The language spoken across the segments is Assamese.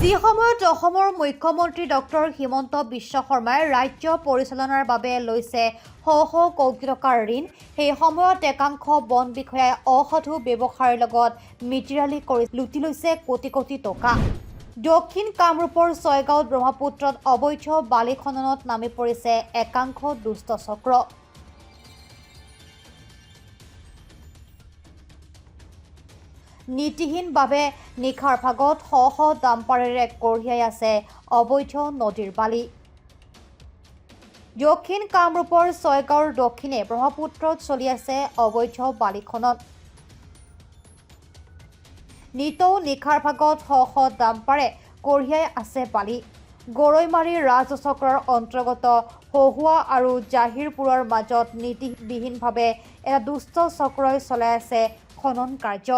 যি সময়ত অসমৰ মুখ্যমন্ত্ৰী ডক্টৰ হিমন্ত বিশ্ব শৰ্মাই ৰাজ্য পৰিচালনাৰ বাবে লৈছে শ কোটি টকাৰ ঋণ, সেই সময়ত একাংশ বন বিষয়াই অসাধু ব্যৱসায়ৰ লগত মিতিৰালি কৰি লুটি লৈছে কোটি কোটি টকা। দক্ষিণ কামৰূপৰ ছয়গাঁৱত ব্ৰহ্মপুত্ৰত অবৈধ বালি খননত নামি পৰিছে একাংশ দুষ্ট চক্ৰ। নীতিহীনভাৱে নিশাৰ ভাগত শ ডাম্পাৰেৰে কঢ়িয়াই আছে অবৈধ নদীৰ বালি। দক্ষিণ কামৰূপৰ ছয়গাঁৱৰ দক্ষিণে ব্ৰহ্মপুত্ৰত চলি আছে অবৈধ বালি খনন। নিতৌ নিশাৰ ভাগত শ ডাম্পাৰে কঢ়িয়াই আছে বালি। গৰৈমাৰী ৰাজচক্ৰৰ অন্তৰ্গত হহুৱা আৰু জাহিৰপুৰৰ মাজত নীতিবিহীনভাৱে এটা দুষ্ট চক্ৰই চলাই আছে খনন কাৰ্য।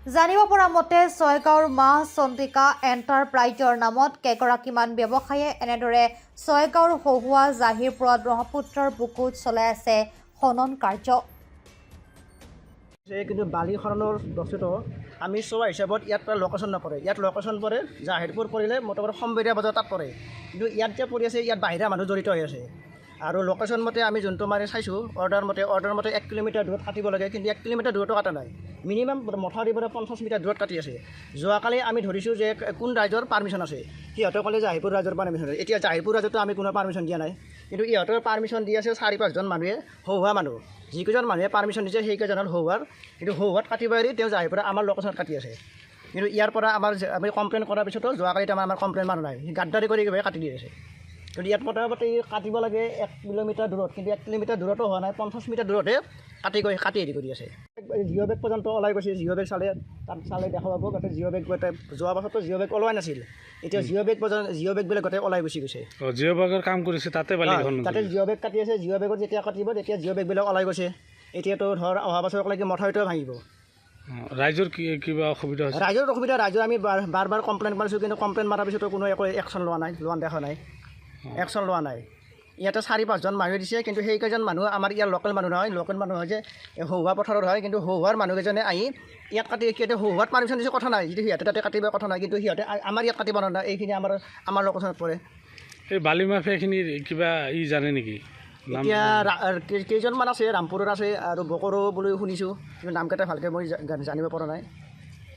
জানিব পৰা মতে ছয়গাঁৱৰ মা চন্দ্ৰিকা এণ্টাৰপ্ৰাইজৰ নামত কেইগৰাকীমান ব্যৱসায়ীয়ে এনেদৰে ছয়গাঁৱৰ হহুৱা জাহিৰপুৰত ব্ৰহ্মপুত্ৰৰ বুকুত চলাই আছে খনন কাৰ্য। কিন্তু বালি খননৰ বস্তুটো আমি চোৱা হিচাপত ইয়াত লোকেশ্যন নপৰে। ইয়াত লোকেশ্যন পৰে জাহিৰপুৰ পৰিলে মোটামুটি সম্বেদীয় বজাৰ তাত পৰে, কিন্তু ইয়াত যে পৰি আছে ইয়াত বাহিৰা মানুহ জড়িত হৈ আছে। আৰু লোকেশ্যন মতে আমি যোনটো মানে চাইছোঁ অৰ্ডাৰ মতে 1 কিলোমিটাৰ দূৰত কাটিব লাগে, কিন্তু 1 কিলোমিটাৰ দূৰতো কাটা নাই। মিনিমাম মথাউৰিৰ পৰা 50 মিটাৰ দূৰত কাটি আছে। যোৱাকালি আমি ধৰিছোঁ যে কোন ৰাইজৰ পাৰ্মিশ্যন আছে, সিহঁতে ক'লে জাহিৰপুৰ ৰাইজৰ পাৰ্মিশ্যন আছে। এতিয়া জাহিৰপুৰ ৰাইজতো আমি কোনো পাৰ্মিশ্যন দিয়া নাই, কিন্তু ইহঁতৰ পাৰ্মিশ্যন দি আছে 4-5জন মানুহে, হহুৱা মানুহ। যিকেইজন মানুহে পাৰ্মিশ্যন দিছে সেইকেইজন হ'ল হহুৱাৰ, কিন্তু হহুৱাত কাটিব এৰি তেওঁ জাহিৰপুৰা আমাৰ লোকেশ্যনত কাটি আছে। কিন্তু ইয়াৰ পৰা আমি কমপ্লেইন কৰাৰ পিছতো যোৱাকালিত আমাৰ কমপ্লেইন মাৰা নাই, গাদ্দাৰি কৰি কাটি দি আছে। কিন্তু ইয়াত মোটামুটি কাটিব লাগে 1 কিলোমিটাৰ দূৰত, কিন্তু 1 কিলোমিটাৰ দূৰতো হোৱা নাই, 50 মিটাৰ দূৰতে কাটি হেৰি কৰি আছে। জিঅ' বেগ পৰ্যন্ত ওলাই গৈছে। জিঅ' বেগ তাত চালে দেখা পাব, গোটেই জিঅ' বেগ যোৱা বছৰতো জিঅ' বেগ ওলোৱা নাছিল, এতিয়া জিঅ' বেগ বিলাক গোটেই ওলাই গুচি গৈছে। জিঅ' বেগৰ কাম কৰিছে তাতে তাতে জিঅ' বেগ কাটি আছে। জিঅ' বেগত যেতিয়া কাটিব তেতিয়া জিঅ' বেগবিলাক ওলাই গৈছে। এতিয়াতো ধৰ অহা বছৰলৈকে মথাউৰিটোও ভাঙিব। ৰাইজৰ কিবা অসুবিধা হৈছে? ৰাইজৰ অসুবিধা, ৰাইজৰ আমি বাৰ কমপ্লেইন মাৰিছোঁ, কিন্তু কমপ্লেইন মৰাৰ পিছতো কোনো একো একশ্যন লোৱা নাই। ইয়াতে 4-5জন মানুহে দিছে, কিন্তু সেইকেইজন মানুহ আমাৰ ইয়াৰ লোকেল মানুহ নহয়। লোকেল মানুহ হয় যে হহুৱা পথাৰৰ হয়, কিন্তু হহুৱাৰ মানুহকেইজনে আহি ইয়াত কাটি হহুৱাত পাৰ্মিশ্যন দিছে, কথা নাই। যদি সিহঁতে তাতে কাটিব কথা নাই, কিন্তু সিহঁতে আমাৰ ইয়াত কাটিব নোৱাৰে। এইখিনি আমাৰ লোকেশ্যনত পৰে। এই বালি মাফিয়াখিনিৰ কিবা জানে নেকি? এতিয়া কেইজনমান আছে, ৰামপুৰৰ আছে আৰু বকৰো বুলি শুনিছোঁ, কিন্তু নামকেইটা ভালকৈ মই জানিব পৰা নাই।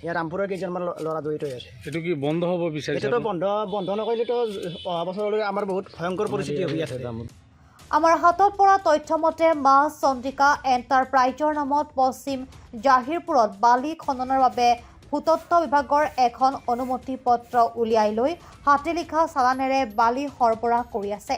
ইয়াৰ ৰামপুৰৰ কেইজনমান ল'ৰা জড়িত হৈ আছে। এইটো কি বন্ধ হ'ব বিচাৰিছে? এইটোতো বন্ধ নকৰিলেতো অহা বছৰলৈ আমাৰ বহুত ভয়ংকৰ পৰিস্থিতি হৈ আছে। আমাৰ হাতত পৰা তথ্য মতে মা চন্দ্ৰিকা এণ্টাৰপ্ৰাইজৰ নামত পশ্চিম জাহিৰপুৰত বালি খননৰ বাবে ভূতত্ব বিভাগৰ এখন অনুমতি পত্ৰ উলিয়াই লৈ হাতে লিখা চালানেৰে বালি সৰবৰাহ কৰি আছে।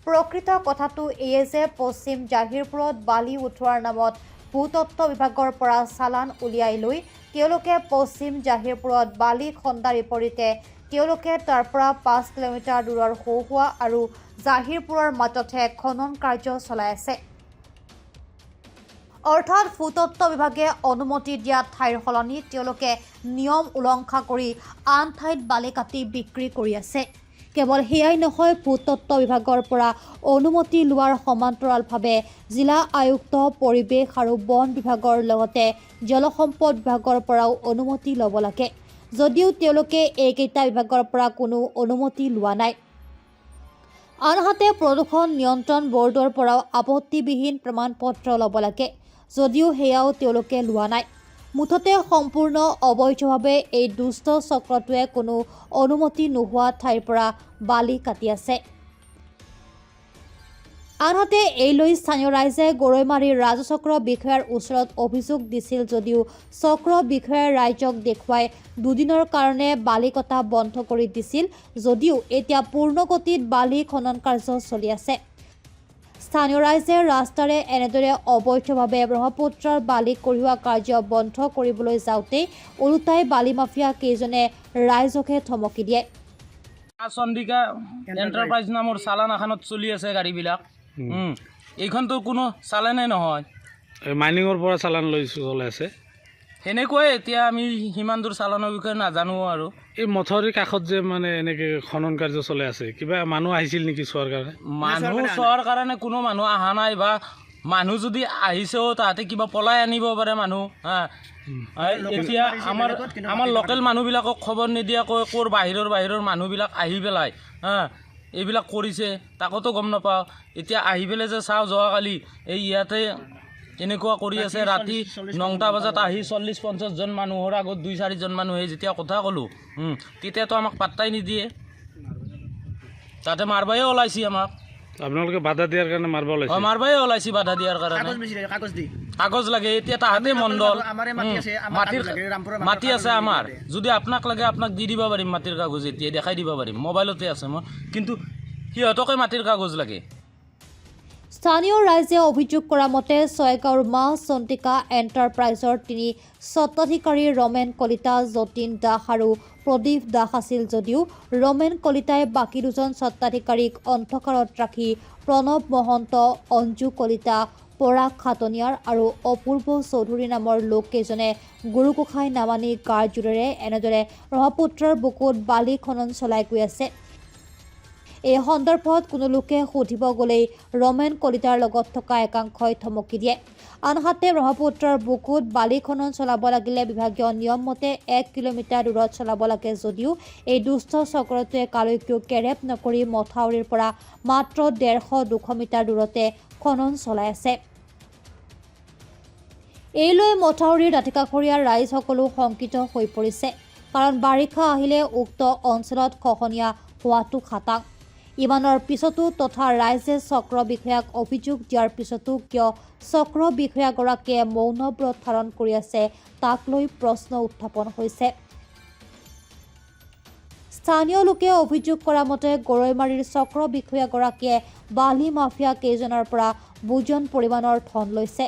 প্ৰকৃত কথাটো এয়ে যে পশ্চিম জাহিৰপুৰত বালি উঠোৱাৰ নামত ভূতত্ব বিভাগৰ পৰা চালান উলিয়াই লৈ তেওঁলোকে পশ্চিম জাহিৰপুৰত বালি খন্দাৰ বিপৰীতে তেওঁলোকে তাৰ পৰা 5 কিলোমিটাৰ দূৰৰ হহুৱা আৰু জাহিৰপুৰৰ মাজতহে খনন কাৰ্য চলাই আছে। অৰ্থাৎ ভূতত্ব বিভাগে অনুমতি দিয়া ঠাইৰ সলনি তেওঁলোকে নিয়ম উলংঘা কৰি আন ঠাইত বালি কাটি বিক্ৰী কৰি আছে। কেৱল সেয়াই নহয়, ভূতত্ব বিভাগৰ পৰা অনুমতি লোৱাৰ সমান্তৰালভাৱে জিলা আয়ুক্ত, পৰিৱেশ আৰু বন বিভাগৰ লগতে জলসম্পদ বিভাগৰ পৰাও অনুমতি ল'ব লাগে, যদিও তেওঁলোকে এইকেইটা বিভাগৰ পৰা কোনো অনুমতি লোৱা নাই। আনহাতে প্ৰদূষণ নিয়ন্ত্ৰণ বৰ্ডৰ পৰাও আপত্তিবিহীন প্ৰমাণপত্ৰ ল'ব লাগে, যদিও সেয়াও তেওঁলোকে লোৱা নাই। মুঠতে সম্পূৰ্ণ অবৈধভাৱে এই দুষ্ট চক্ৰটোৱে কোনো অনুমতি নোহোৱা ঠাইৰ পৰা বালি কাটি আছে। আনহাতে এই লৈ স্থানীয় ৰাইজে গৰৈমাৰীৰ ৰাজচক্ৰ বিষয়াৰ ওচৰত অভিযোগ দিছিল, যদিও চক্ৰ বিষয়াই ৰাইজক দেখুৱাই 2 দিনৰ কাৰণে বালি কটা বন্ধ কৰি দিছিল, যদিও এতিয়া পূৰ্ণগতিত বালি খনন কাৰ্য চলি আছে। স্থানীয় ৰাইজে ৰাস্তাৰে এনেদৰে অবৈধভাৱে ব্ৰহ্মপুত্ৰৰ বালি কঢ়িওৱা কাৰ্য বন্ধ কৰিবলৈ যাওঁতেই ওলোটাই বালি মাফিয়া কেইজনে ৰাইজকে ধমকি দিয়ে। চন্দ্ৰিকা এণ্টাৰপ্ৰাইজ নামৰ চালান এখনত চলি আছে গাড়ীবিলাক। এইখনতো কোনো চালানে নহয়, মাইনিঙৰ পৰা চালান চলাই আছে। সেনেকুৱাই এতিয়া আমি সিমান দূৰ চালানৰ বিষয়ে নাজানো। আৰু এই মথাউৰিৰ কাষত যে মানে এনেকৈ খনন কাৰ্য চলাই আছে, কিবা মানুহ আহিছিল নেকি চোৱাৰ কাৰণে? মানুহ চোৱাৰ কাৰণে কোনো মানুহ অহা নাই বা মানুহ যদি আহিছেও তাহাঁতে কিবা পলাই আনিব পাৰে মানুহ হা এতিয়া আমাৰ লোকেল মানুহবিলাকক খবৰ নিদিয়াকৈ ক'ৰ বাহিৰৰ মানুহবিলাক আহি পেলাই হা এইবিলাক কৰিছে তাকোতো গম নাপাওঁ এতিয়া আহি পেলাই যে চাওঁ যোৱাকালি এই ইয়াতে এনেকুৱা কৰি আছে ৰাতি 9টা বজাত আহি 40-50 জন মানুহৰ আগত 2-4 জন মানুহে যেতিয়া কথা ক'লোঁ তেতিয়াতো আমাক পাত্তাই নিদিয়ে তাতে মাৰবাই ওলাইছে আমাক আপোনালোকে বাধা দিয়াৰ কাৰণে মাৰিব ওলাইছে মাৰবাই ওলাইছে বাধা দিয়াৰ কাৰণে কাগজ লাগে এতিয়া তাহাঁতে মণ্ডল মাটি আছে আমাৰ যদি আপোনাক লাগে আপোনাক দি দিব পাৰিম মাটিৰ কাগজ এতিয়া দেখাই দিব পাৰিম মোবাইলতে আছে মোৰ কিন্তু সিহঁতকে মাটিৰ কাগজ লাগে স্থানীয় ৰাইজে অভিযোগ কৰা মতে ছয়গাঁৱৰ মা চন্তিকা এণ্টাৰপ্ৰাইজৰ 3 স্বত্বাধিকাৰী ৰমেন কলিতা, যতীন দাস আৰু প্ৰদীপ দাস আছিল যদিও ৰমেন কলিতাই বাকী 2জন স্বত্বাধিকাৰীক অন্ধকাৰত ৰাখি প্ৰণৱ মহন্ত, অঞ্জু কলিতা, পৰাগ খাটনিয়াৰ আৰু অপূৰ্ব চৌধুৰী নামৰ লোককেইজনে গুৰুগোসাঁই নামানি গাৰ জোৰেৰে এনেদৰে ব্ৰহ্মপুত্ৰৰ বুকুত বালি খনন চলাই গৈ আছে। এই সন্দৰ্ভত কোনো লোকে সুধিব গ'লেই ৰমেন কলিতাৰ লগত থকা একাংশই থমকি দিয়ে। আনহাতে ব্ৰহ্মপুত্ৰৰ বুকুত বালি খনন চলাব লাগিলে বিভাগীয় নিয়ম মতে 1 কিলোমিটাৰ দূৰত চলাব লাগে যদিও এই দুষ্ট চক্ৰটোৱে কালৈকো কেৰেপ নকৰি মথাউৰিৰ পৰা মাত্ৰ 150-200 মিটাৰ দূৰতে খনন চলাই আছে। এই লৈ মথাউৰিৰ দাঁতিকাষৰীয়া ৰাইজসকলো শংকিত হৈ পৰিছে কাৰণ বাৰিষা আহিলে উক্ত অঞ্চলত খহনীয়া হোৱাটো খাটাং। ইমানৰ পিছতো তথা ৰাইজে চক্ৰ বিষয়াক অভিযোগ দিয়াৰ পিছতো কিয় চক্ৰ বিষয়াগৰাকীয়ে মৌনব্ৰত ধাৰণ কৰি আছে তাক লৈ প্ৰশ্ন উত্থাপন হৈছে। স্থানীয় লোকে অভিযোগ কৰা মতে গৰৈমাৰীৰ চক্ৰ বিষয়াগৰাকীয়ে বালি মাফিয়া কেইজনৰ পৰা বুজন পৰিমাণৰ ধন লৈছে,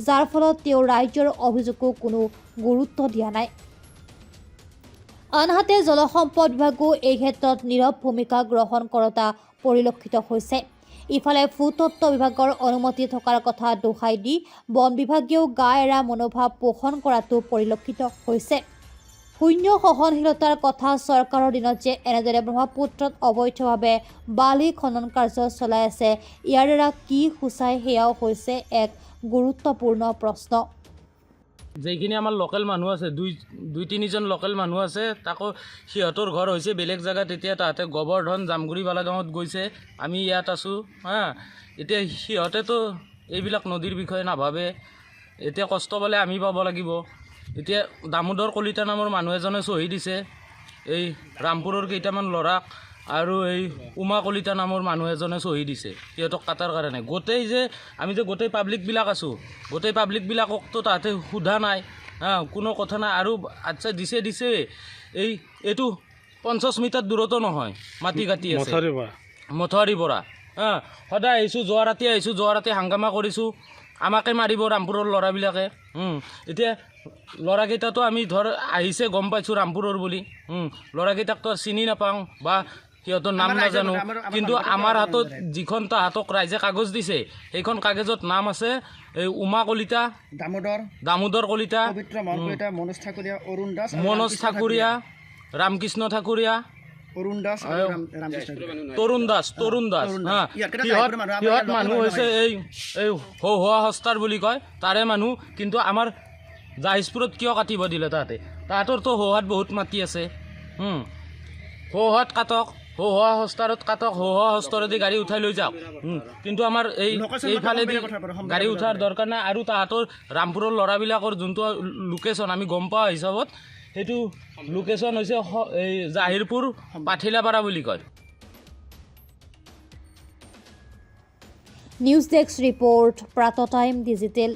যাৰ ফলত তেওঁ ৰাইজৰ অভিযোগো কোনো গুৰুত্ব দিয়া নাই। আনহাতে জলসম্পদ বিভাগো এই ক্ষেত্ৰত নীৰৱ ভূমিকা গ্ৰহণ কৰোঁতা পৰিলক্ষিত হৈছে। ইফালে ভূতত্ত্ব বিভাগৰ অনুমতি থকাৰ কথা দোহাই দি বন বিভাগেও গা এৰা মনোভাৱ পোষণ কৰাটো পৰিলক্ষিত হৈছে। শূন্য সহনশীলতাৰ কথা চৰকাৰৰ দিনত যে এনেদৰে ব্ৰহ্মপুত্ৰত অবৈধভাৱে বালি খনন কাৰ্য চলাই আছে ইয়াৰ দ্বাৰা কি সূচায় সেয়াও হৈছে এক গুৰুত্বপূৰ্ণ প্ৰশ্ন। যিখিনি আমাৰ লোকেল মানুহ আছে 2-3 জন লোকেল মানুহ আছে তাকো সিহঁতৰ ঘৰ হৈছে বেলেগ জেগাত এতিয়া তাহাঁতে গোবৰ্ধন জামগুৰি বালাগাঁৱত গৈছে আমি ইয়াত আছোঁ হা এতিয়া সিহঁতেতো এইবিলাক নদীৰ বিষয়ে নাভাবে এতিয়া কষ্ট পালে আমি পাব লাগিব। এতিয়া দামোদৰ কলিতা নামৰ মানুহ এজনে চহী দিছে এই ৰামপুৰৰ কেইটামান ল'ৰাক আৰু এই উমা কলিতা নামৰ মানুহ এজনে চহী দিছে সিহঁতক কাটাৰ কাৰণে। গোটেই যে আমি যে গোটেই পাব্লিকবিলাক আছোঁ গোটেই পাব্লিকবিলাককতো তাহাঁতে সোধা নাই কোনো কথা নাই আৰু আচ্ছা দিছে এইটো 50 মিটাৰ দূৰতো নহয় মাটি কাটি আছে মথাউৰিৰ পৰা সদায় আহিছোঁ যোৱা ৰাতি হাংগামা কৰিছোঁ আমাকে মাৰিব ৰামপুৰৰ ল'ৰাবিলাকে। এতিয়া ল'ৰাকেইটাতো আমি ধৰ আহিছে গম পাইছোঁ ৰামপুৰৰ বুলি ল'ৰাকেইটাকতো চিনি নাপাওঁ বা সিহঁতৰ নাম নাজানো কিন্তু আমাৰ হাতত যিখন তাহাঁতক ৰাইজে কাগজ দিছে সেইখন কাগজত নাম আছে এই উমা কলিতা, দামোদৰ কলিতা, মনোজ ঠাকুৰীয়া, ৰামকৃষ্ণ ঠাকুৰীয়া, তৰুণ দাস সিহঁত মানুহ হৈছে এই হোৱা হস্তাৰ বুলি কয় তাৰে মানুহ। কিন্তু আমাৰ জাহিজপুৰত কিয় কাটিব দিলে তাহাঁতৰতো হোৱাত বহুত মাটি আছে হোৱাত কাটক হোৱা হস্তাৰত কাটক হোৱা হস্তৰেদি গাড়ী উঠাই লৈ যাওক কিন্তু আমাৰ এইফালেদি গাড়ী উঠাৰ দৰকাৰ নাই। আৰু তাহাঁতৰ ৰামপুৰৰ ল'ৰাবিলাকৰ যোনটো লোকেশ্যন আমি গম পোৱা হিচাপত সেইটো লোকেশ্যন হৈছে এই জাহিৰপুৰ পাঠিলাপাৰা বুলি কয়। News desk report, Pratah time digital.